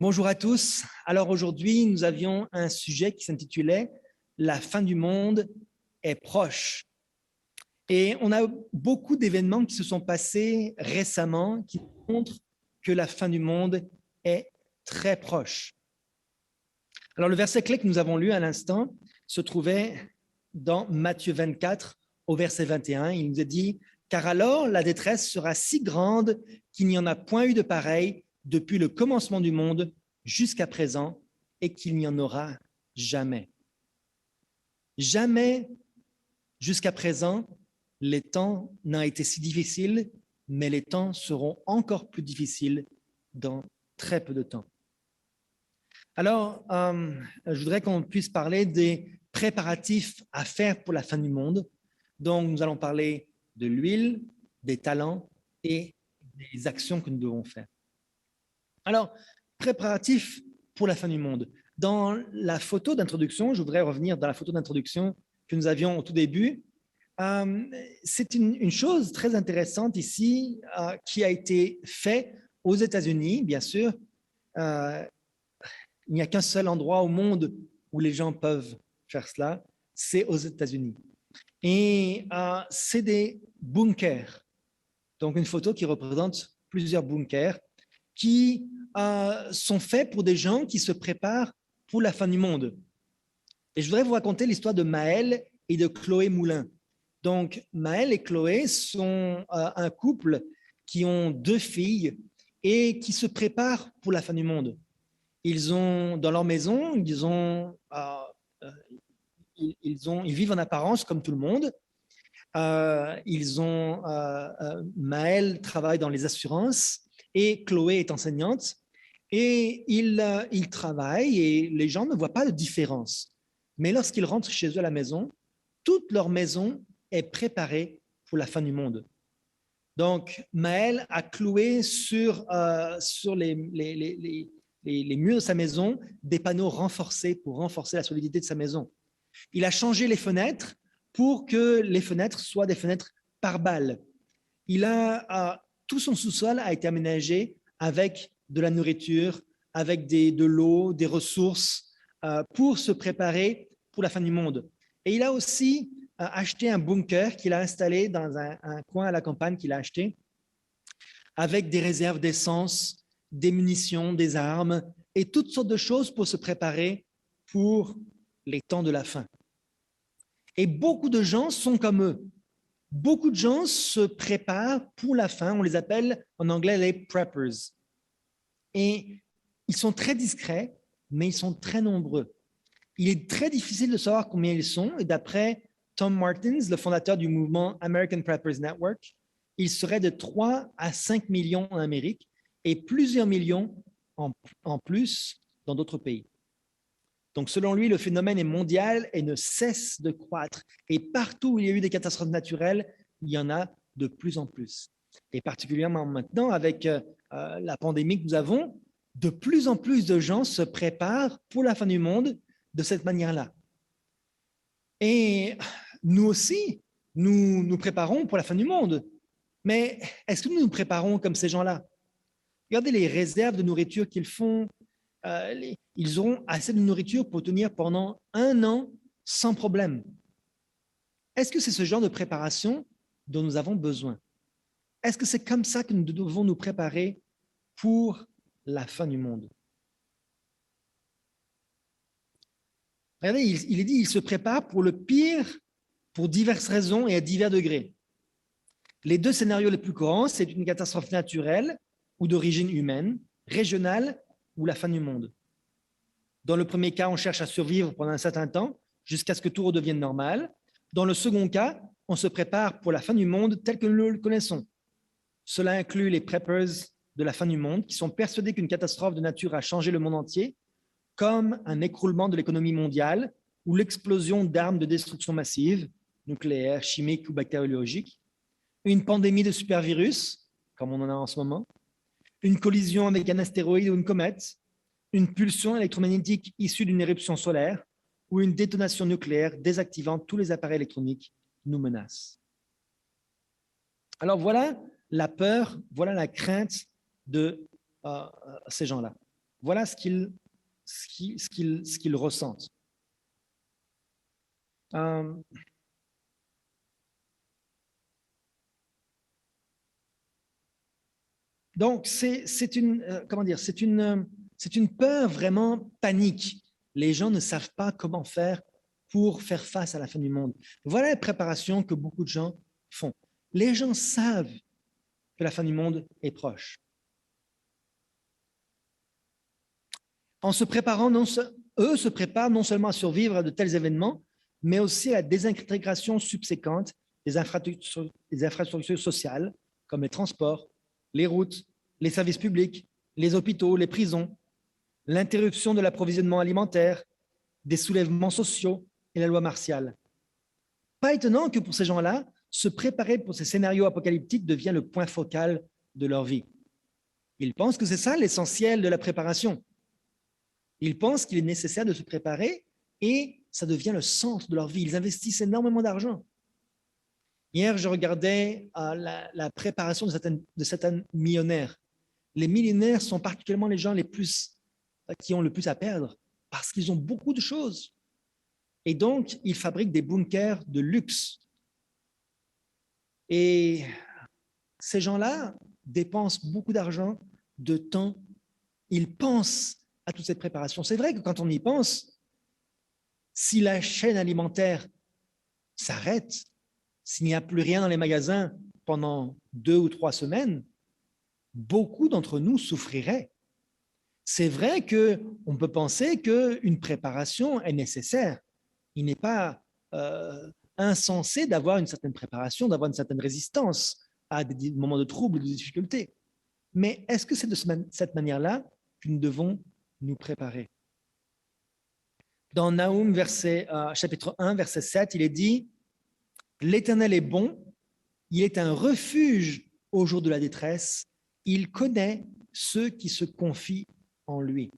Bonjour à tous. Alors aujourd'hui, nous avions un sujet qui s'intitulait La fin du monde est proche. Et on a beaucoup d'événements qui se sont passés récemment qui montrent que la fin du monde est très proche. Alors le verset clé que nous avons lu à l'instant se trouvait dans Matthieu 24 au verset 21. Il nous est dit « Car alors la détresse sera si grande qu'il n'y en a point eu de pareil depuis le commencement du monde jusqu'à présent et qu'il n'y en aura jamais. » Jamais jusqu'à présent, les temps n'ont été si difficiles, mais les temps seront encore plus difficiles dans très peu de temps. Alors, je voudrais qu'on puisse parler des préparatifs à faire pour la fin du monde. Donc, nous allons parler de l'huile, des talents et des actions que nous devons faire. Alors, préparatifs pour la fin du monde. Dans la photo d'introduction, je voudrais revenir dans la photo d'introduction que nous avions au tout début. C'est une chose très intéressante ici qui a été faite aux États-Unis, bien sûr. Il n'y a qu'un seul endroit au monde où les gens peuvent faire cela, c'est aux États-Unis. Et c'est des bunkers. Donc, une photo qui représente plusieurs bunkers qui sont faits pour des gens qui se préparent pour la fin du monde. Et je voudrais vous raconter l'histoire de Maël et de Chloé Moulin. Donc, Maël et Chloé sont un couple qui ont 2 filles et qui se préparent pour la fin du monde. Ils ont, dans leur maison, ils vivent en apparence comme tout le monde. Maël travaille dans les assurances et Chloé est enseignante. Et ils travaillent et les gens ne voient pas de différence. Mais lorsqu'ils rentrent chez eux à la maison, toute leur maison est préparée pour la fin du monde. Donc, Maël a cloué sur les murs de sa maison des panneaux renforcés pour renforcer la solidité de sa maison. Il a changé les fenêtres pour que les fenêtres soient des fenêtres par balles. Tout son sous-sol a été aménagé avec de la nourriture, avec de l'eau, des ressources pour se préparer pour la fin du monde. Et il a aussi acheté un bunker qu'il a installé dans un coin à la campagne qu'il a acheté avec des réserves d'essence, des munitions, des armes et toutes sortes de choses pour se préparer pour les temps de la fin. Et beaucoup de gens sont comme eux. Beaucoup de gens se préparent pour la fin. On les appelle en anglais les preppers. Et ils sont très discrets, mais ils sont très nombreux. Il est très difficile de savoir combien ils sont. Et d'après Tom Martins, le fondateur du mouvement American Preppers Network, il serait de 3 à 5 millions en Amérique et plusieurs millions en plus dans d'autres pays. Donc, selon lui, le phénomène est mondial et ne cesse de croître. Et partout où il y a eu des catastrophes naturelles, il y en a de plus en plus. Et particulièrement maintenant, avec la pandémie que nous avons, de plus en plus de gens se préparent pour la fin du monde de cette manière-là. Et nous aussi, nous nous préparons pour la fin du monde. Mais est-ce que nous nous préparons comme ces gens-là? Regardez les réserves de nourriture qu'ils font. Ils auront assez de nourriture pour tenir pendant 1 an sans problème. Est-ce que c'est ce genre de préparation dont nous avons besoin? Est-ce que c'est comme ça que nous devons nous préparer pour la fin du monde? Regardez, il est dit, il se prépare pour le pire pour diverses raisons et à divers degrés. Les 2 scénarios les plus courants, c'est une catastrophe naturelle ou d'origine humaine, régionale ou la fin du monde. Dans le premier cas, on cherche à survivre pendant un certain temps jusqu'à ce que tout redevienne normal. Dans le second cas, on se prépare pour la fin du monde tel que nous le connaissons. Cela inclut les preppers de la fin du monde qui sont persuadés qu'une catastrophe de nature a changé le monde entier, comme un écroulement de l'économie mondiale ou l'explosion d'armes de destruction massive, nucléaires, chimiques ou bactériologiques, une pandémie de supervirus, comme on en a en ce moment, une collision avec un astéroïde ou une comète, une pulsion électromagnétique issue d'une éruption solaire ou une détonation nucléaire désactivant tous les appareils électroniques qui nous menacent. Alors voilà la peur, voilà la crainte de ces gens-là. Voilà ce qu'ils ressentent. Euh, donc, c'est une, comment dire, c'est une peur vraiment panique. Les gens ne savent pas comment faire pour faire face à la fin du monde. Voilà la préparation que beaucoup de gens font. Les gens savent que la fin du monde est proche. En se préparant, eux se préparent non seulement à survivre à de tels événements, mais aussi à la désintégration subséquente des infrastructures sociales, comme les transports, les routes, les services publics, les hôpitaux, les prisons, l'interruption de l'approvisionnement alimentaire, des soulèvements sociaux et la loi martiale. Pas étonnant que pour ces gens-là, se préparer pour ces scénarios apocalyptiques devient le point focal de leur vie. Ils pensent que c'est ça l'essentiel de la préparation. Ils pensent qu'il est nécessaire de se préparer et ça devient le centre de leur vie. Ils investissent énormément d'argent. Hier, je regardais la préparation de certains millionnaires. Les millionnaires sont particulièrement les gens qui ont le plus à perdre parce qu'ils ont beaucoup de choses. Et donc, ils fabriquent des bunkers de luxe. Et ces gens-là dépensent beaucoup d'argent, de temps. Ils pensent à toute cette préparation. C'est vrai que quand on y pense, si la chaîne alimentaire s'arrête, s'il n'y a plus rien dans les magasins pendant 2 ou 3 semaines, beaucoup d'entre nous souffriraient. C'est vrai qu'on peut penser qu'une préparation est nécessaire. Il n'est pas insensé d'avoir une certaine préparation, d'avoir une certaine résistance à des moments de trouble, de difficultés. Mais est-ce que c'est de cette manière-là que nous devons nous préparer? Dans Naoum, chapitre 1, verset 7, il est dit « L'Éternel est bon, il est un refuge au jour de la détresse, il connaît ceux qui se confient en lui. »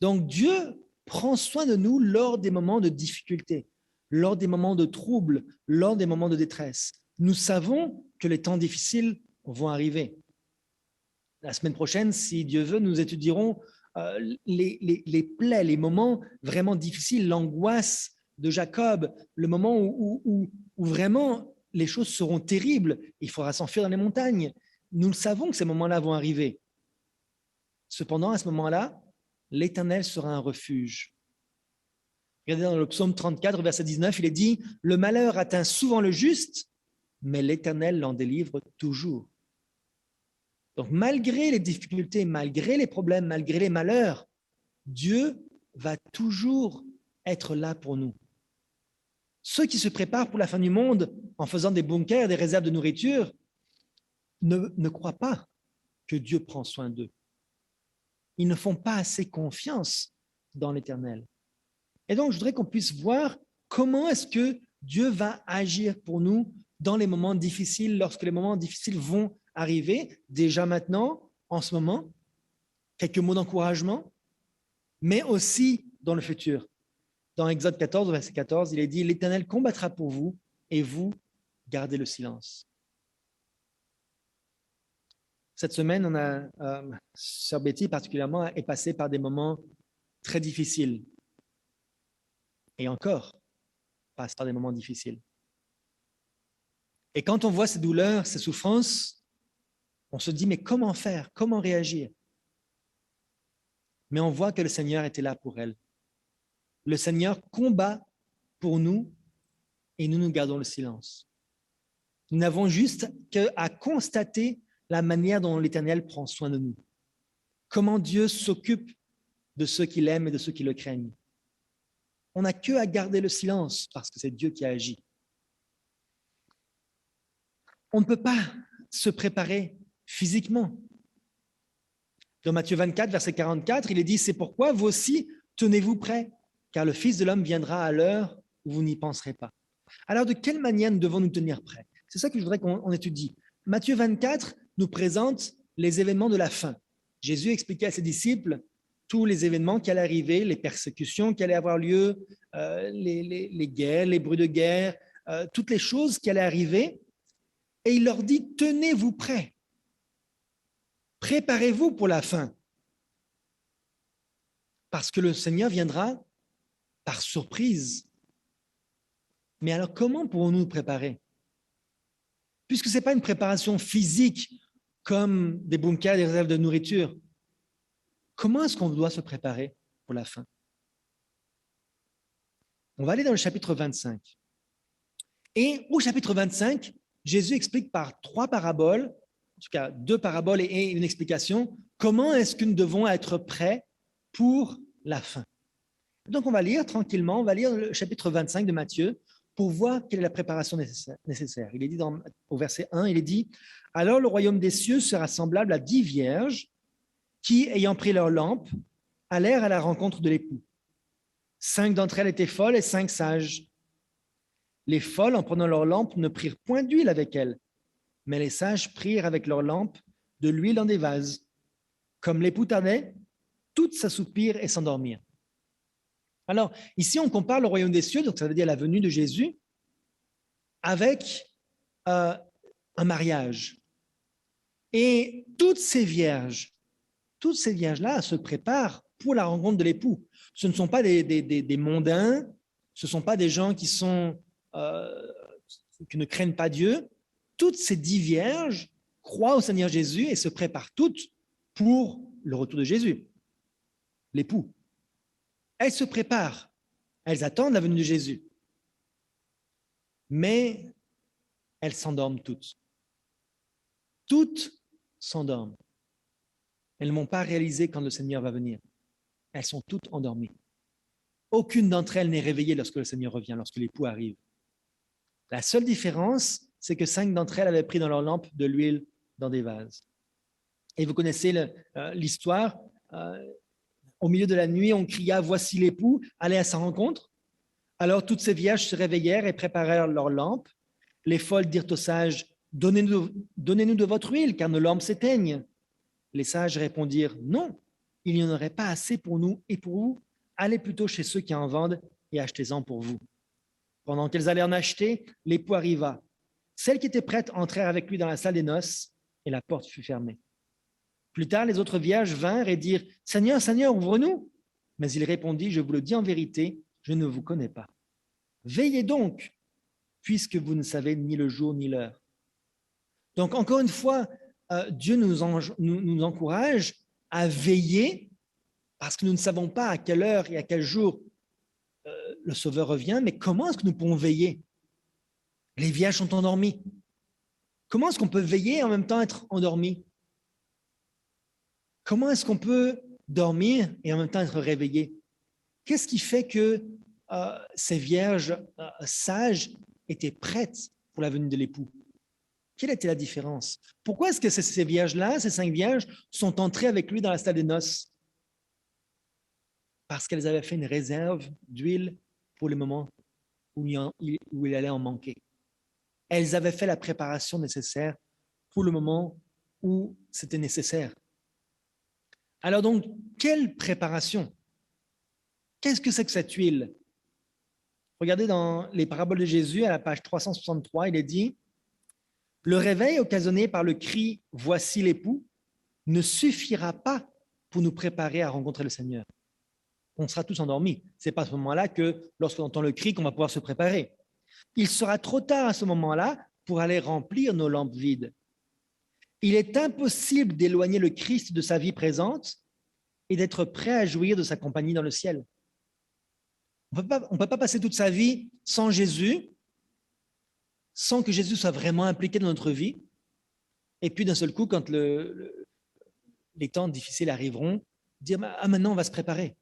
Donc Dieu prend soin de nous lors des moments de difficulté, lors des moments de trouble, lors des moments de détresse. Nous savons que les temps difficiles vont arriver. La semaine prochaine, si Dieu veut, nous étudierons les plaies, les moments vraiment difficiles, l'angoisse de Jacob, le moment où vraiment les choses seront terribles, il faudra s'enfuir dans les montagnes. Nous le savons que ces moments-là vont arriver. Cependant, à ce moment-là, l'Éternel sera un refuge. Regardez dans le psaume 34, verset 19, il est dit « Le malheur atteint souvent le juste, mais l'Éternel l'en délivre toujours. » Donc, malgré les difficultés, malgré les problèmes, malgré les malheurs, Dieu va toujours être là pour nous. Ceux qui se préparent pour la fin du monde en faisant des bunkers, des réserves de nourriture, ne croient pas que Dieu prend soin d'eux. Ils ne font pas assez confiance dans l'Éternel. Et donc, je voudrais qu'on puisse voir comment est-ce que Dieu va agir pour nous dans les moments difficiles, lorsque les moments difficiles vont arriver, déjà maintenant, en ce moment, quelques mots d'encouragement, mais aussi dans le futur. Dans Exode 14, verset 14, il est dit « L'Éternel combattra pour vous et vous gardez le silence. » Cette semaine, Sœur Betty particulièrement est passée par des moments très difficiles. Et encore, passe par des moments difficiles. Et quand on voit ces douleurs, ces souffrances, on se dit, mais comment faire? Comment réagir? Mais on voit que le Seigneur était là pour elle. Le Seigneur combat pour nous et nous gardons le silence. Nous n'avons juste qu'à constater la manière dont l'Éternel prend soin de nous. Comment Dieu s'occupe de ceux qui l'aiment et de ceux qui le craignent. On n'a qu'à garder le silence parce que c'est Dieu qui agit. On ne peut pas se préparer physiquement. Dans Matthieu 24, verset 44, il est dit « C'est pourquoi vous aussi, tenez-vous prêts, car le Fils de l'homme viendra à l'heure où vous n'y penserez pas. » Alors, de quelle manière nous devons nous tenir prêts? C'est ça que je voudrais qu'on étudie. Matthieu 24 nous présente les événements de la fin. Jésus expliquait à ses disciples tous les événements qui allaient arriver, les persécutions qui allaient avoir lieu, les guerres, les bruits de guerre, toutes les choses qui allaient arriver. Et il leur dit, tenez-vous prêts. Préparez-vous pour la fin. parce que le Seigneur viendra par surprise. Mais alors, comment pourrons-nous nous préparer? Puisque ce n'est pas une préparation physique comme des bunkers, des réserves de nourriture, comment est-ce qu'on doit se préparer pour la fin? On va aller dans le chapitre 25. Et au chapitre 25, Jésus explique par 3 paraboles, en tout cas 2 paraboles et une explication, comment est-ce que nous devons être prêts pour la fin. Donc on va lire tranquillement, on va lire le chapitre 25 de Matthieu pour voir quelle est la préparation nécessaire. Il est dit au verset 1, il est dit « Alors le royaume des cieux sera semblable à 10 vierges qui, ayant pris leur lampe, allèrent à la rencontre de l'époux. 5 d'entre elles étaient folles et 5 sages. Les folles, en prenant leur lampe, ne prirent point d'huile avec elles, mais les sages prirent avec leur lampe de l'huile dans des vases. Comme l'époux tardait, toutes s'assoupirent et s'endormirent. » Alors, ici, on compare le royaume des cieux, donc ça veut dire la venue de Jésus, avec un mariage. Et toutes ces vierges-là se préparent pour la rencontre de l'époux. Ce ne sont pas des mondains, ce ne sont pas des gens qui ne craignent pas Dieu. Toutes ces 10 vierges croient au Seigneur Jésus et se préparent toutes pour le retour de Jésus, l'époux. Elles se préparent, elles attendent la venue de Jésus. Mais elles s'endorment toutes. Toutes s'endorment. Elles ne vont pas réaliser quand le Seigneur va venir. Elles sont toutes endormies. Aucune d'entre elles n'est réveillée lorsque le Seigneur revient, lorsque l'époux arrive. La seule différence, c'est que 5 d'entre elles avaient pris dans leur lampe de l'huile dans des vases. Et vous connaissez l'histoire. Au milieu de la nuit, on cria « Voici l'époux, allez à sa rencontre ». Alors toutes ces vierges se réveillèrent et préparèrent leurs lampes. Les folles dirent aux sages « Donnez-nous de votre huile, car nos lampes s'éteignent ». Les sages répondirent « Non, il n'y en aurait pas assez pour nous et pour vous. Allez plutôt chez ceux qui en vendent et achetez-en pour vous. » Pendant qu'elles allaient en acheter, l'époux arriva. Celles qui étaient prêtes entrèrent avec lui dans la salle des noces et la porte fut fermée. Plus tard, les autres vierges vinrent et dirent « Seigneur, Seigneur, ouvre-nous » Mais il répondit « Je vous le dis en vérité, je ne vous connais pas. Veillez donc, puisque vous ne savez ni le jour ni l'heure. » Donc, encore une fois, Dieu nous encourage à veiller parce que nous ne savons pas à quelle heure et à quel jour le Sauveur revient, mais comment est-ce que nous pouvons veiller? Les vierges sont endormies. Comment est-ce qu'on peut veiller et en même temps être endormi? Comment est-ce qu'on peut dormir et en même temps être réveillé? Qu'est-ce qui fait que ces vierges sages étaient prêtes pour la venue de l'époux? Quelle était la différence? Pourquoi est-ce que ces vierges-là, ces 5 vierges, sont entrées avec lui dans la salle des noces? Parce qu'elles avaient fait une réserve d'huile pour le moment où il allait en manquer. Elles avaient fait la préparation nécessaire pour le moment où c'était nécessaire. Alors donc, quelle préparation? Qu'est-ce que c'est que cette huile? Regardez dans les paraboles de Jésus, à la page 363, il est dit « Le réveil occasionné par le cri « Voici l'époux » ne suffira pas pour nous préparer à rencontrer le Seigneur. On sera tous endormis. Ce n'est pas à ce moment-là que, lorsqu'on entend le cri, qu'on va pouvoir se préparer. Il sera trop tard à ce moment-là pour aller remplir nos lampes vides. Il est impossible d'éloigner le Christ de sa vie présente et d'être prêt à jouir de sa compagnie dans le ciel. On ne peut pas passer toute sa vie sans Jésus, sans que Jésus soit vraiment impliqué dans notre vie. Et puis d'un seul coup, quand les temps difficiles arriveront, dire « Ah, maintenant on va se préparer ».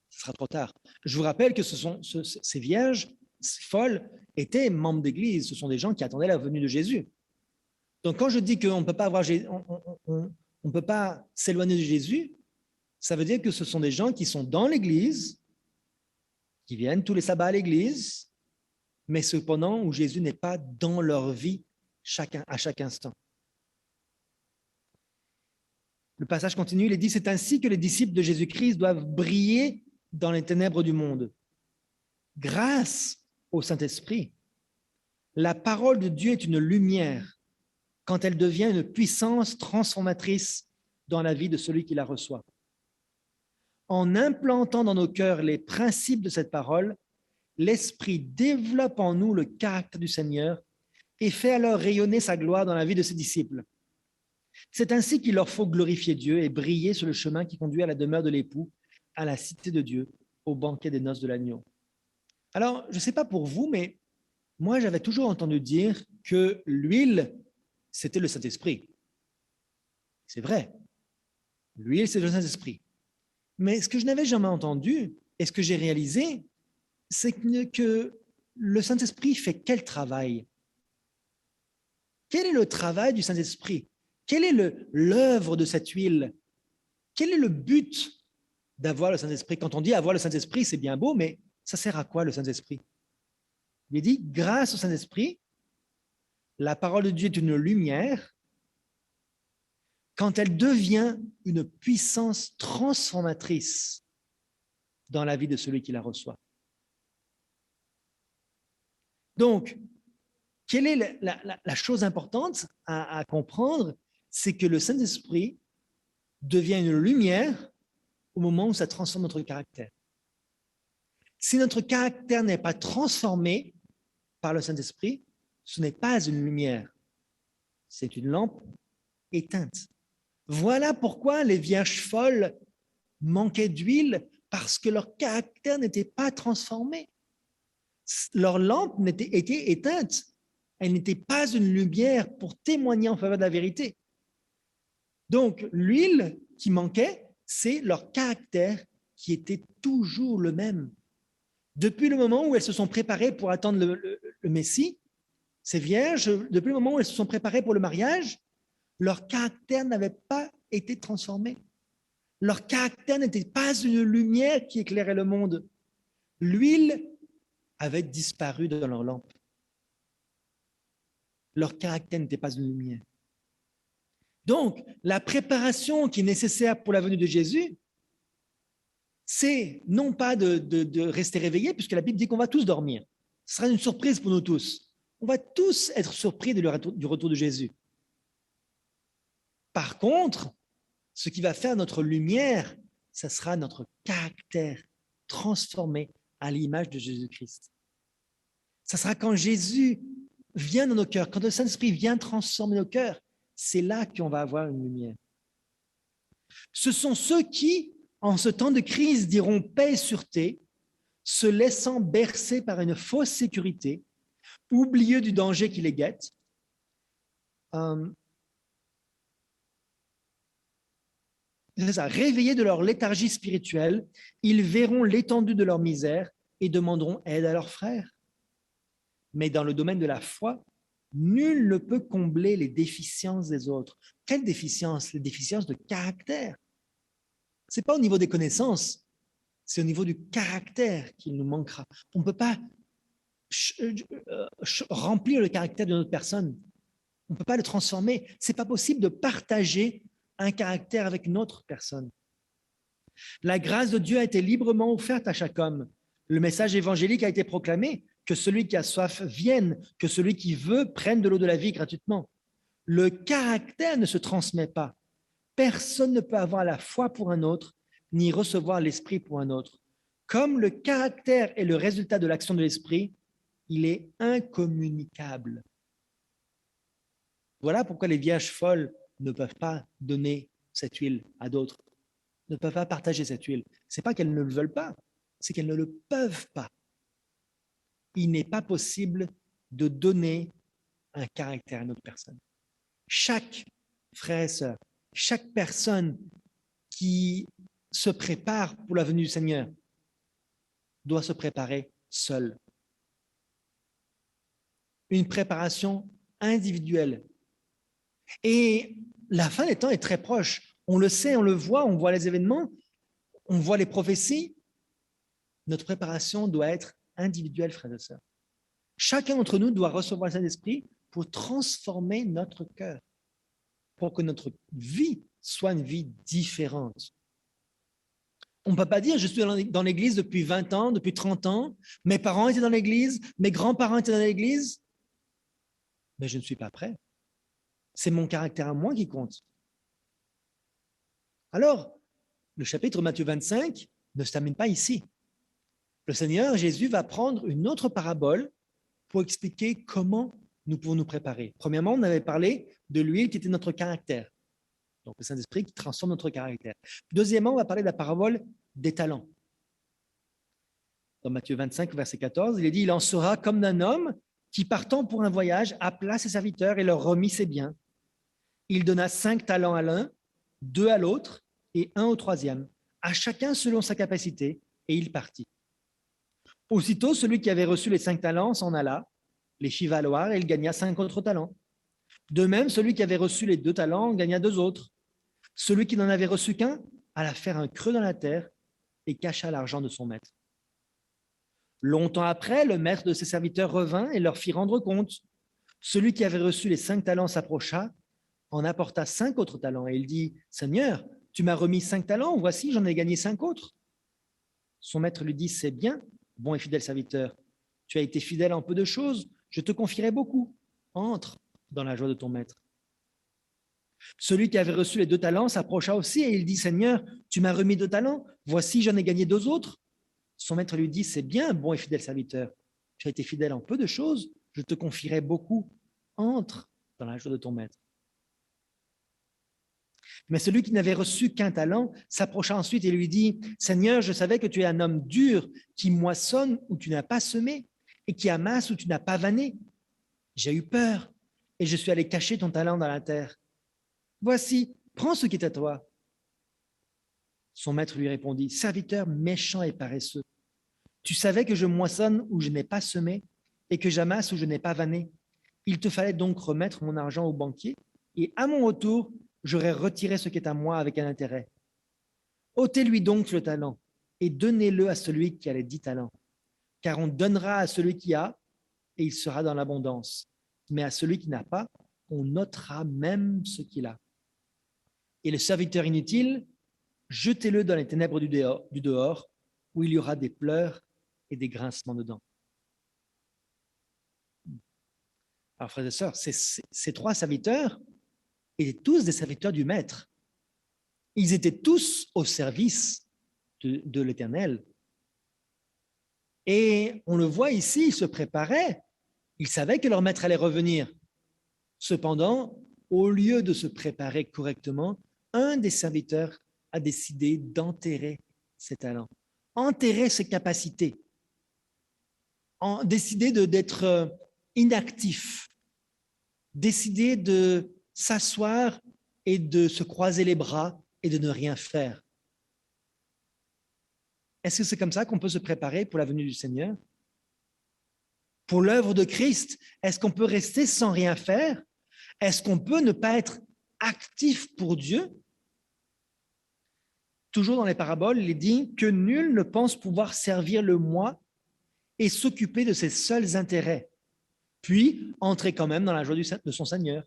Ce sera trop tard. Je vous rappelle que ces vierges, ces folles, étaient membres d'église. Ce sont des gens qui attendaient la venue de Jésus. Donc quand je dis qu'on ne peut pas s'éloigner de Jésus, ça veut dire que ce sont des gens qui sont dans l'église, qui viennent tous les sabbats à l'église, mais cependant où Jésus n'est pas dans leur vie à chaque instant. Le passage continue, il est dit « C'est ainsi que les disciples de Jésus-Christ doivent briller dans les ténèbres du monde. Grâce au Saint-Esprit, la parole de Dieu est une lumière quand elle devient une puissance transformatrice dans la vie de celui qui la reçoit. en implantant dans nos cœurs les principes de cette parole, l'Esprit développe en nous le caractère du Seigneur et fait alors rayonner sa gloire dans la vie de ses disciples. C'est ainsi qu'il leur faut glorifier Dieu et briller sur le chemin qui conduit à la demeure de l'époux, à la cité de Dieu, au banquet des noces de l'agneau. Alors, je ne sais pas pour vous, mais moi, j'avais toujours entendu dire que l'huile, c'était le Saint-Esprit. C'est vrai, l'huile, c'est le Saint-Esprit. Mais ce que je n'avais jamais entendu et ce que j'ai réalisé, c'est que le Saint-Esprit fait quel travail? Quel est le travail du Saint-Esprit? Quelle est l'œuvre de cette huile? Quel est le but d'avoir le Saint-Esprit? Quand on dit avoir le Saint-Esprit, c'est bien beau, mais ça sert à quoi le Saint-Esprit? Il est dit, grâce au Saint-Esprit, la parole de Dieu est une lumière quand elle devient une puissance transformatrice dans la vie de celui qui la reçoit. Donc, quelle est la chose importante à comprendre? C'est que le Saint-Esprit devient une lumière au moment où ça transforme notre caractère. Si notre caractère n'est pas transformé par le Saint-Esprit, ce n'est pas une lumière, c'est une lampe éteinte. Voilà pourquoi les vierges folles manquaient d'huile, parce que leur caractère n'était pas transformé. Leur lampe était éteinte. Elle n'était pas une lumière pour témoigner en faveur de la vérité. Donc, l'huile qui manquait, c'est leur caractère qui était toujours le même. Depuis le moment où elles se sont préparées pour attendre le Messie, ces vierges, depuis le moment où elles se sont préparées pour le mariage, leur caractère n'avait pas été transformé. Leur caractère n'était pas une lumière qui éclairait le monde. L'huile avait disparu dans leur lampe. Leur caractère n'était pas une lumière. Donc, la préparation qui est nécessaire pour la venue de Jésus, c'est non pas de rester réveillé, puisque la Bible dit qu'on va tous dormir. Ce sera une surprise pour nous tous. On va tous être surpris du retour de Jésus. Par contre, ce qui va faire notre lumière, ce sera notre caractère transformé à l'image de Jésus-Christ. Ce sera quand Jésus vient dans nos cœurs, quand le Saint-Esprit vient transformer nos cœurs, c'est là qu'on va avoir une lumière. Ce sont ceux qui, en ce temps de crise, diront paix et sûreté, se laissant bercer par une fausse sécurité, oublieux du danger qui les guette. Réveillés de leur léthargie spirituelle, ils verront l'étendue de leur misère et demanderont aide à leurs frères. Mais dans le domaine de la foi, nul ne peut combler les déficiences des autres. Quelles déficiences? Les déficiences de caractère. Ce n'est pas au niveau des connaissances, c'est au niveau du caractère qu'il nous manquera. On ne peut pas remplir le caractère de notre personne. On ne peut pas le transformer. Ce n'est pas possible de partager un caractère avec une autre personne. La grâce de Dieu a été librement offerte à chaque homme. Le message évangélique a été proclamé, que celui qui a soif vienne, que celui qui veut prenne de l'eau de la vie gratuitement. Le caractère ne se transmet pas. Personne ne peut avoir la foi pour un autre, ni recevoir l'esprit pour un autre. Comme le caractère est le résultat de l'action de l'esprit, il est incommunicable. Voilà pourquoi les vierges folles ne peuvent pas donner cette huile à d'autres, ne peuvent pas partager cette huile. Ce n'est pas qu'elles ne le veulent pas, c'est qu'elles ne le peuvent pas. Il n'est pas possible de donner un caractère à une autre personne. Chaque frère et sœur, chaque personne qui se prépare pour la venue du Seigneur doit se préparer seule. Une préparation individuelle. Et la fin des temps est très proche. On le sait, on le voit, on voit les événements, on voit les prophéties. Notre préparation doit être individuelle, frères et sœurs. Chacun d'entre nous doit recevoir le Saint-Esprit pour transformer notre cœur, pour que notre vie soit une vie différente. On ne peut pas dire, je suis dans l'église depuis 20 ans, depuis 30 ans, mes parents étaient dans l'église, mes grands-parents étaient dans l'église, mais je ne suis pas prêt. C'est mon caractère à moi qui compte. Alors, le chapitre de Matthieu 25 ne se termine pas ici. Le Seigneur Jésus va prendre une autre parabole pour expliquer comment nous pouvons nous préparer. Premièrement, on avait parlé de l'huile qui était notre caractère. Donc, le Saint-Esprit qui transforme notre caractère. Deuxièmement, on va parler de la parabole des talents. Dans Matthieu 25, verset 14, il est dit « Il en sera comme d'un homme qui, partant pour un voyage, appela ses serviteurs et leur remit ses biens. Il donna 5 talents à l'un, 2 à l'autre et 1 au troisième, à chacun selon sa capacité, et il partit. Aussitôt, celui qui avait reçu les 5 talents s'en alla, les fit valoir et il gagna 5 autres talents. De même, celui qui avait reçu les 2 talents gagna 2 autres. Celui qui n'en avait reçu qu'un alla faire un creux dans la terre et cacha l'argent de son maître. Longtemps après, le maître de ses serviteurs revint et leur fit rendre compte. Celui qui avait reçu les 5 talents s'approcha, en apporta 5 autres talents et il dit « Seigneur, tu m'as remis 5 talents, voici, j'en ai gagné 5 autres. » Son maître lui dit « C'est bien, bon et fidèle serviteur, tu as été fidèle en peu de choses, je te confierai beaucoup. Entre dans la joie de ton maître. » Celui qui avait reçu les 2 talents s'approcha aussi et il dit « Seigneur, tu m'as remis 2 talents, voici, j'en ai gagné 2 autres. » Son maître lui dit « C'est bien, bon et fidèle serviteur, tu as été fidèle en peu de choses, je te confierai beaucoup. Entre dans la joie de ton maître. » Mais celui qui n'avait reçu qu'un talent s'approcha ensuite et lui dit « Seigneur, je savais que tu es un homme dur, qui moissonne où tu n'as pas semé et qui amasse où tu n'as pas vanné. J'ai eu peur et je suis allé cacher ton talent dans la terre. Voici, prends ce qui est à toi. » Son maître lui répondit « Serviteur méchant et paresseux, tu savais que je moissonne où je n'ai pas semé et que j'amasse où je n'ai pas vanné. Il te fallait donc remettre mon argent au banquier et à mon retour, j'aurais retiré ce qui est à moi avec un intérêt. Ôtez-lui donc le talent et donnez-le à celui qui a les 10 talents, car on donnera à celui qui a et il sera dans l'abondance. Mais à celui qui n'a pas, on notera même ce qu'il a. Et le serviteur inutile, jetez-le dans les ténèbres du dehors, où il y aura des pleurs et des grincements de dents. » Alors, frères et sœurs, ces 3 serviteurs étaient tous des serviteurs du Maître. Ils étaient tous au service de l'Éternel. Et on le voit ici, ils se préparaient. Ils savaient que leur Maître allait revenir. Cependant, au lieu de se préparer correctement, un des serviteurs a décidé d'enterrer ses talents, enterrer ses capacités, décider d'être inactif, décider de s'asseoir et de se croiser les bras et de ne rien faire. Est-ce que c'est comme ça qu'on peut se préparer pour la venue du Seigneur? Pour l'œuvre de Christ, est-ce qu'on peut rester sans rien faire? Est-ce qu'on peut ne pas être actif pour Dieu? Toujours dans les paraboles, il est dit que nul ne pense pouvoir servir le moi et s'occuper de ses seuls intérêts, puis entrer quand même dans la joie de son Seigneur.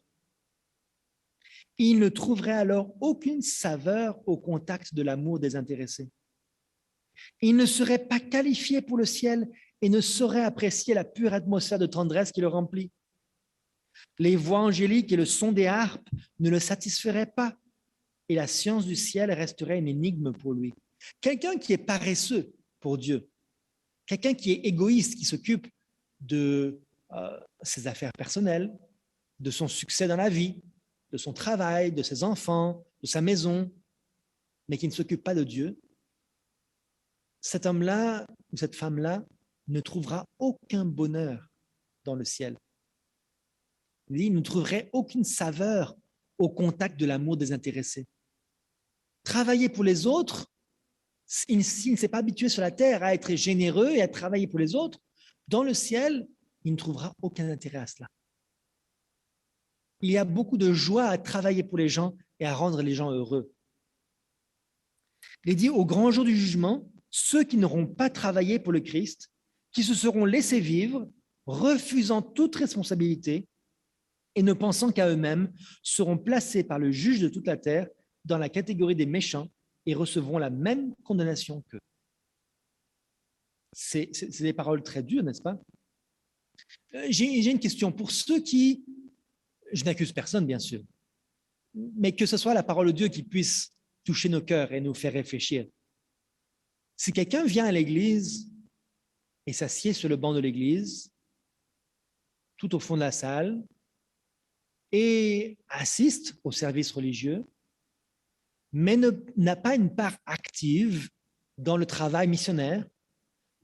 Il ne trouverait alors aucune saveur au contact de l'amour désintéressé. Il ne serait pas qualifié pour le ciel et ne saurait apprécier la pure atmosphère de tendresse qui le remplit. Les voix angéliques et le son des harpes ne le satisferaient pas et la science du ciel resterait une énigme pour lui. Quelqu'un qui est paresseux pour Dieu, quelqu'un qui est égoïste, qui s'occupe de ses affaires personnelles, de son succès dans la vie, de son travail, de ses enfants, de sa maison, mais qui ne s'occupe pas de Dieu, cet homme-là ou cette femme-là ne trouvera aucun bonheur dans le ciel. Il ne trouverait aucune saveur au contact de l'amour désintéressé. Travailler pour les autres, s'il ne s'est pas habitué sur la terre à être généreux et à travailler pour les autres, dans le ciel, il ne trouvera aucun intérêt à cela. Il y a beaucoup de joie à travailler pour les gens et à rendre les gens heureux. Il est dit au grand jour du jugement, ceux qui n'auront pas travaillé pour le Christ, qui se seront laissés vivre, refusant toute responsabilité et ne pensant qu'à eux-mêmes, seront placés par le juge de toute la terre dans la catégorie des méchants et recevront la même condamnation qu'eux. C'est des paroles très dures, n'est-ce pas? J'ai une question pour ceux je n'accuse personne bien sûr, mais que ce soit la parole de Dieu qui puisse toucher nos cœurs et nous faire réfléchir. Si quelqu'un vient à l'église et s'assied sur le banc de l'église, tout au fond de la salle, et assiste au service religieux, mais n'a pas une part active dans le travail missionnaire,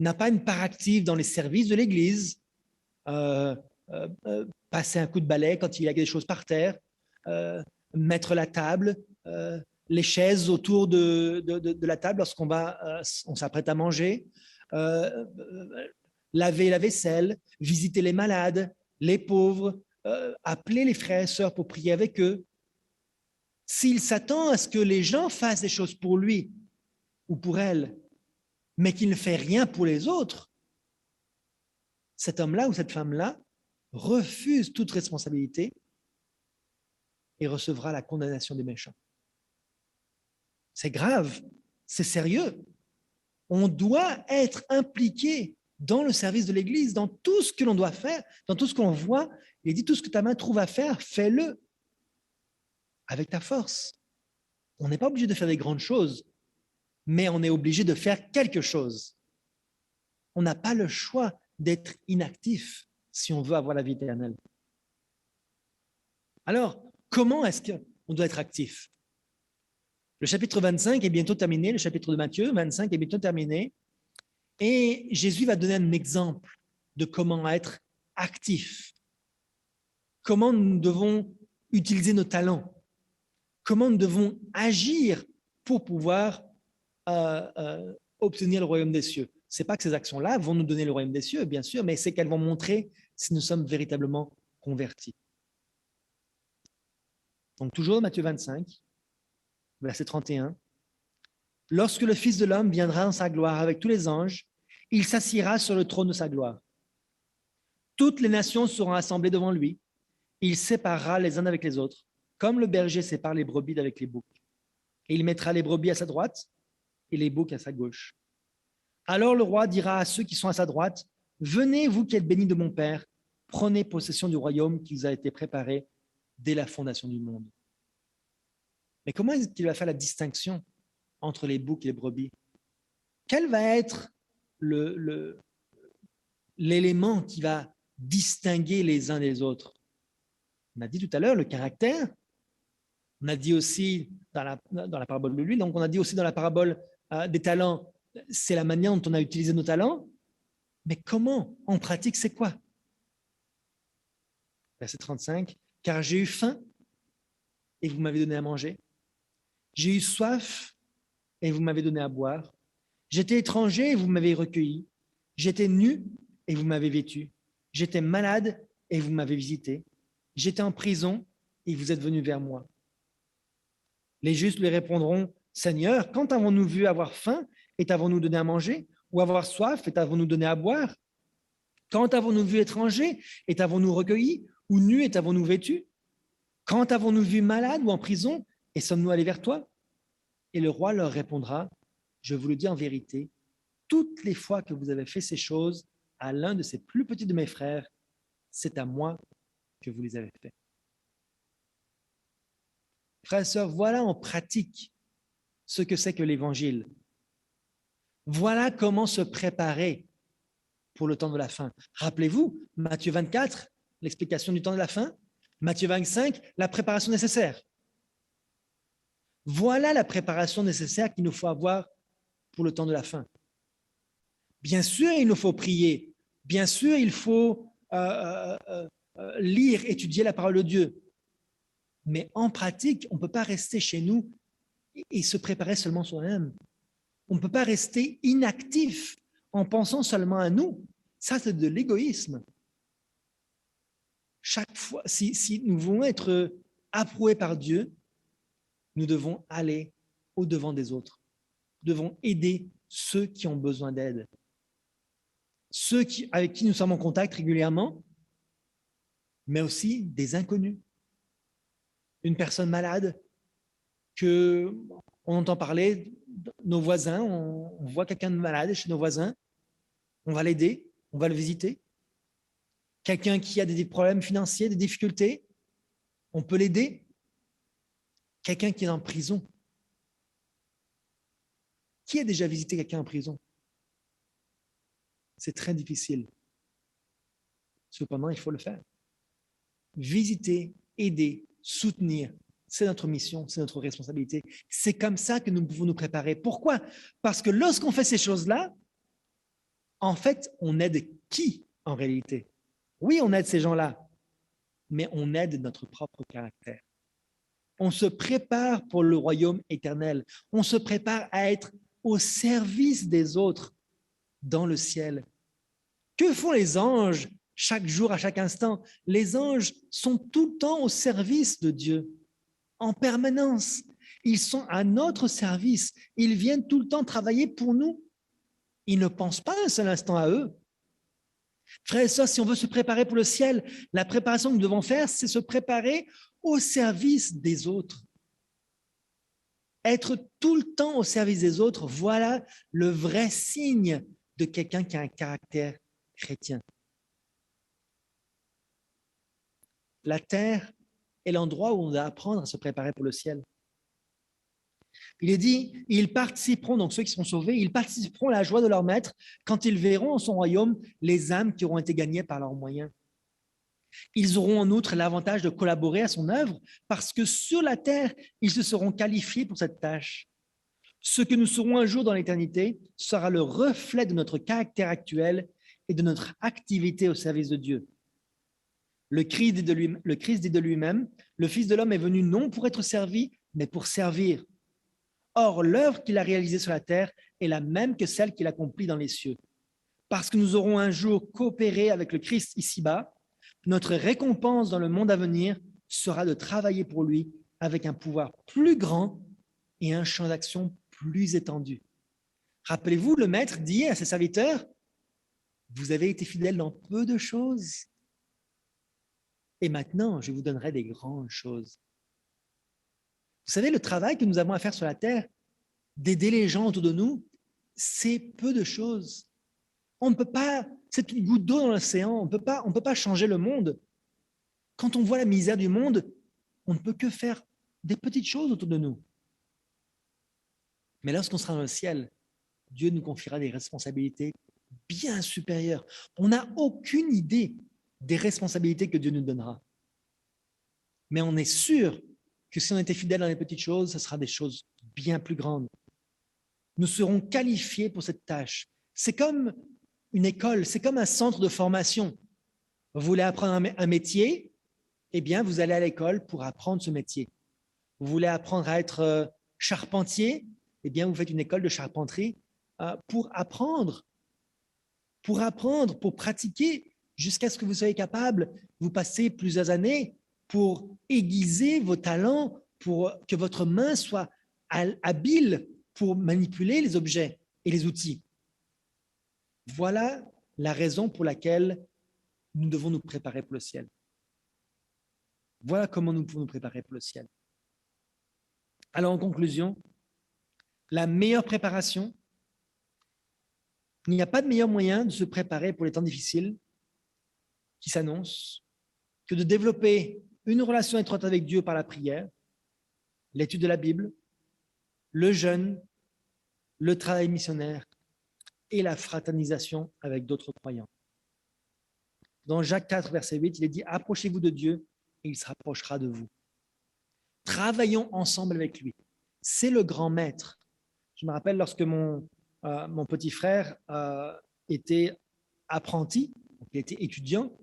n'a pas une part active dans les services de l'église, passer un coup de balai quand il y a des choses par terre, mettre la table, les chaises autour de la table lorsqu'on on s'apprête à manger, laver la vaisselle, visiter les malades, les pauvres, appeler les frères et sœurs pour prier avec eux. S'il s'attend à ce que les gens fassent des choses pour lui ou pour elle, mais qu'il ne fait rien pour les autres, cet homme-là ou cette femme-là refuse toute responsabilité et recevra la condamnation des méchants. C'est grave, c'est sérieux. On doit être impliqué dans le service de l'Église, dans tout ce que l'on doit faire, dans tout ce qu'on voit. Il dit, tout ce que ta main trouve à faire, fais-le avec ta force. On n'est pas obligé de faire des grandes choses, mais on est obligé de faire quelque chose. On n'a pas le choix d'être inactif si on veut avoir la vie éternelle. Alors, comment est-ce qu'on doit être actif? Le chapitre 25 est bientôt terminé, le chapitre de Matthieu 25 est bientôt terminé, et Jésus va donner un exemple de comment être actif, comment nous devons utiliser nos talents, comment nous devons agir pour pouvoir obtenir le royaume des cieux. Ce n'est pas que ces actions-là vont nous donner le royaume des cieux, bien sûr, mais c'est qu'elles vont montrer si nous sommes véritablement convertis. Donc toujours Matthieu 25, verset 31. « Lorsque le Fils de l'homme viendra dans sa gloire avec tous les anges, il s'assiera sur le trône de sa gloire. Toutes les nations seront assemblées devant lui. Il séparera les uns avec les autres, comme le berger sépare les brebis d'avec les boucs. Et il mettra les brebis à sa droite et les boucs à sa gauche. Alors le roi dira à ceux qui sont à sa droite, « Venez, vous qui êtes bénis de mon Père, prenez possession du royaume qui vous a été préparé dès la fondation du monde. » Mais comment est-ce qu'il va faire la distinction entre les boucs et les brebis? Quel va être l'élément qui va distinguer les uns des autres? On a dit tout à l'heure le caractère. On a dit aussi dans la parabole de l'huile, donc on a dit aussi dans la parabole des talents, c'est la manière dont on a utilisé nos talents. Mais comment, en pratique, c'est quoi? Verset 35, « Car j'ai eu faim et vous m'avez donné à manger. J'ai eu soif et vous m'avez donné à boire. J'étais étranger et vous m'avez recueilli. J'étais nu et vous m'avez vêtu. J'étais malade et vous m'avez visité. J'étais en prison et vous êtes venus vers moi. » Les justes lui répondront, « Seigneur, quand avons-nous vu avoir faim et t'avons-nous donné à manger, ou avoir soif et t'avons-nous donné à boire? Quand avons-nous vu étranger et t'avons-nous recueilli, ou nu et t'avons-nous vêtu? Quand avons-nous vu malade ou en prison et sommes-nous allés vers toi? » Et le roi leur répondra, « Je vous le dis en vérité, toutes les fois que vous avez fait ces choses à l'un de ces plus petits de mes frères, c'est à moi que vous les avez fait. » Frères et sœurs, voilà en pratique ce que c'est que l'Évangile. Voilà comment se préparer pour le temps de la fin. Rappelez-vous, Matthieu 24, l'explication du temps de la fin. Matthieu 25, la préparation nécessaire. Voilà la préparation nécessaire qu'il nous faut avoir pour le temps de la fin. Bien sûr, il nous faut prier. Bien sûr, il faut lire, étudier la parole de Dieu. Mais en pratique, on ne peut pas rester chez nous et se préparer seulement soi-même. On ne peut pas rester inactif en pensant seulement à nous. Ça, c'est de l'égoïsme. Chaque fois, si nous voulons être approuvés par Dieu, nous devons aller au-devant des autres. Nous devons aider ceux qui ont besoin d'aide. Ceux avec qui nous sommes en contact régulièrement, mais aussi des inconnus. Une personne malade qu'on entend parler, nos voisins, on voit quelqu'un de malade chez nos voisins, on va l'aider, on va le visiter. Quelqu'un qui a des problèmes financiers, des difficultés, on peut l'aider. Quelqu'un qui est en prison, Qui a déjà visité quelqu'un en prison? C'est très difficile. Cependant, il faut le faire. Visiter, aider, soutenir, c'est notre mission, c'est notre responsabilité. C'est comme ça que nous pouvons nous préparer. Pourquoi? Parce que lorsqu'on fait ces choses-là, en fait, on aide qui en réalité? Oui, on aide ces gens-là, mais on aide notre propre caractère. On se prépare pour le royaume éternel. On se prépare à être au service des autres dans le ciel. Que font les anges chaque jour, à chaque instant? Les anges sont tout le temps au service de Dieu, en permanence. Ils sont à notre service. Ils viennent tout le temps travailler pour nous. Ils ne pensent pas un seul instant à eux. Frères et sœurs, si on veut se préparer pour le ciel, la préparation que nous devons faire, c'est se préparer au service des autres. Être tout le temps au service des autres, voilà le vrai signe de quelqu'un qui a un caractère chrétien. La terre est l'endroit où on doit apprendre à se préparer pour le ciel. Il est dit, ils participeront, donc ceux qui seront sauvés, ils participeront à la joie de leur maître quand ils verront en son royaume les âmes qui auront été gagnées par leurs moyens. Ils auront en outre l'avantage de collaborer à son œuvre parce que sur la terre, ils se seront qualifiés pour cette tâche. Ce que nous serons un jour dans l'éternité sera le reflet de notre caractère actuel et de notre activité au service de Dieu. Le Christ dit de lui-même, le Fils de l'homme est venu non pour être servi, mais pour servir. Or, l'œuvre qu'il a réalisée sur la terre est la même que celle qu'il accomplit dans les cieux. Parce que nous aurons un jour coopéré avec le Christ ici-bas, notre récompense dans le monde à venir sera de travailler pour lui avec un pouvoir plus grand et un champ d'action plus étendu. Rappelez-vous, le maître dit à ses serviteurs, vous avez été fidèles dans peu de choses, et maintenant je vous donnerai des grandes choses. Vous savez, le travail que nous avons à faire sur la terre, d'aider les gens autour de nous, c'est peu de choses. On ne peut pas, c'est une goutte d'eau dans l'océan, on ne peut pas changer le monde. Quand on voit la misère du monde, on ne peut que faire des petites choses autour de nous. Mais lorsqu'on sera dans le ciel, Dieu nous confiera des responsabilités bien supérieures. On n'a aucune idée des responsabilités que Dieu nous donnera. Mais on est sûr que si on était fidèle dans les petites choses, ce sera des choses bien plus grandes. Nous serons qualifiés pour cette tâche. C'est comme une école, c'est comme un centre de formation. Vous voulez apprendre un métier, eh bien, vous allez à l'école pour apprendre ce métier. Vous voulez apprendre à être charpentier, eh bien, vous faites une école de charpenterie pour apprendre, pour pratiquer jusqu'à ce que vous soyez capable. Vous passez plusieurs années pour aiguiser vos talents, pour que votre main soit habile pour manipuler les objets et les outils. Voilà la raison pour laquelle nous devons nous préparer pour le ciel. Voilà comment nous pouvons nous préparer pour le ciel. Alors, en conclusion, la meilleure préparation, il n'y a pas de meilleur moyen de se préparer pour les temps difficiles qui s'annoncent que de développer une relation étroite avec Dieu par la prière, l'étude de la Bible, le jeûne, le travail missionnaire et la fraternisation avec d'autres croyants. Dans Jacques 4, verset 8, il est dit « Approchez-vous de Dieu et il se rapprochera de vous. » Travaillons ensemble avec lui. C'est le grand maître. Je me rappelle lorsque mon petit frère était apprenti, il était étudiant,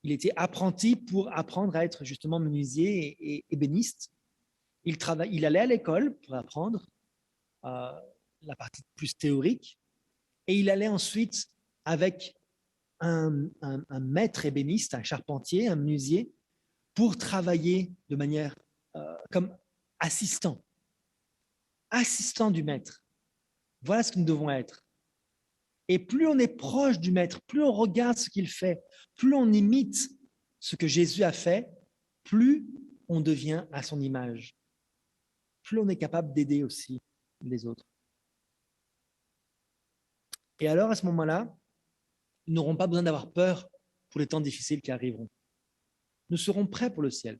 il était apprenti pour apprendre à être justement menuisier et ébéniste. Il allait à l'école pour apprendre la partie plus théorique et il allait ensuite avec un maître ébéniste, un charpentier, un menuisier, pour travailler de manière comme assistant du maître. Voilà ce que nous devons être. Et plus on est proche du maître, plus on regarde ce qu'il fait, plus on imite ce que Jésus a fait, plus on devient à son image. Plus on est capable d'aider aussi les autres. Et alors, à ce moment-là, nous n'aurons pas besoin d'avoir peur pour les temps difficiles qui arriveront. Nous serons prêts pour le ciel.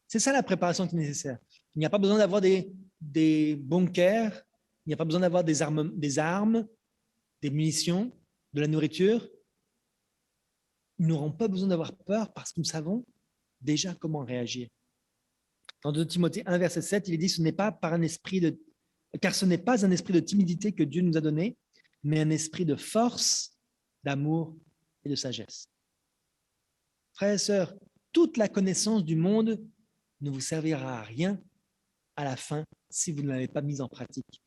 C'est ça la préparation qui est nécessaire. Il n'y a pas besoin d'avoir des bunkers Il n'y a pas besoin d'avoir des armes, des munitions, de la nourriture. Nous n'aurons pas besoin d'avoir peur parce que nous savons déjà comment réagir. Dans 2 Timothée 1, verset 7, il est dit, car ce n'est pas un esprit de timidité que Dieu nous a donné, mais un esprit de force, d'amour et de sagesse. Frères et sœurs, toute la connaissance du monde ne vous servira à rien à la fin si vous ne l'avez pas mise en pratique.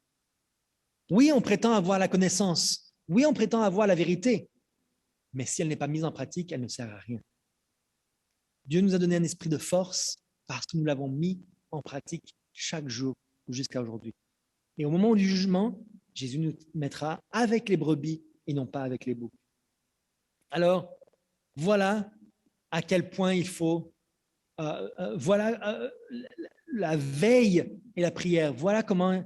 Oui, on prétend avoir la connaissance. Oui, on prétend avoir la vérité. Mais si elle n'est pas mise en pratique, elle ne sert à rien. Dieu nous a donné un esprit de force parce que nous l'avons mis en pratique chaque jour jusqu'à aujourd'hui. Et au moment du jugement, Jésus nous mettra avec les brebis et non pas avec les boucs. Alors, voilà à quel point il faut, la veille et la prière. Voilà comment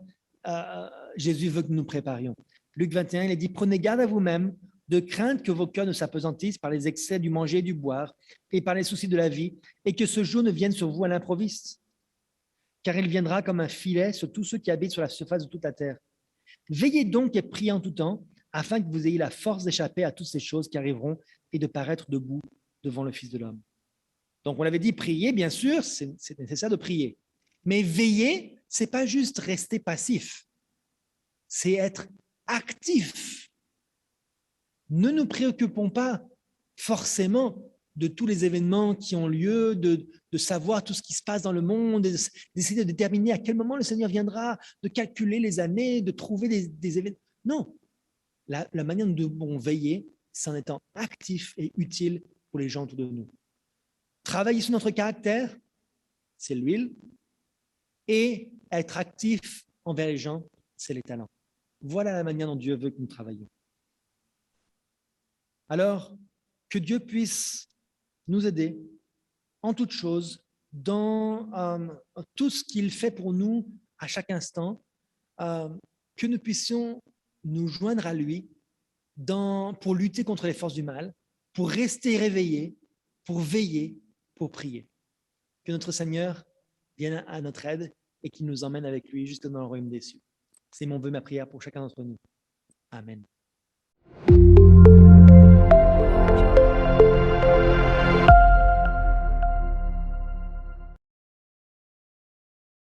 Jésus veut que nous nous préparions. Luc 21, il est dit, prenez garde à vous-même de craindre que vos cœurs ne s'apesantissent par les excès du manger et du boire et par les soucis de la vie et que ce jour ne vienne sur vous à l'improviste. Car il viendra comme un filet sur tous ceux qui habitent sur la surface de toute la terre. Veillez donc et priez en tout temps, afin que vous ayez la force d'échapper à toutes ces choses qui arriveront et de paraître debout devant le Fils de l'homme. Donc, on l'avait dit, prier, bien sûr, c'est nécessaire de prier. Mais veiller, ce n'est pas juste rester passif, c'est être actif. Ne nous préoccupons pas forcément de tous les événements qui ont lieu, de savoir tout ce qui se passe dans le monde, d'essayer de déterminer à quel moment le Seigneur viendra, de calculer les années, de trouver des événements. Non, la manière dont on veiller, c'est en étant actif et utile pour les gens autour de nous. Travailler sur notre caractère, c'est l'huile, et être actif envers les gens, c'est les talents. Voilà la manière dont Dieu veut que nous travaillions. Alors, que Dieu puisse nous aider en toutes choses, dans tout ce qu'il fait pour nous à chaque instant, que nous puissions nous joindre à lui pour lutter contre les forces du mal, pour rester réveillés, pour veiller, pour prier. Que notre Seigneur vienne à notre aide et qu'il nous emmène avec lui jusque dans le royaume des cieux. C'est mon vœu, ma prière pour chacun d'entre nous. Amen.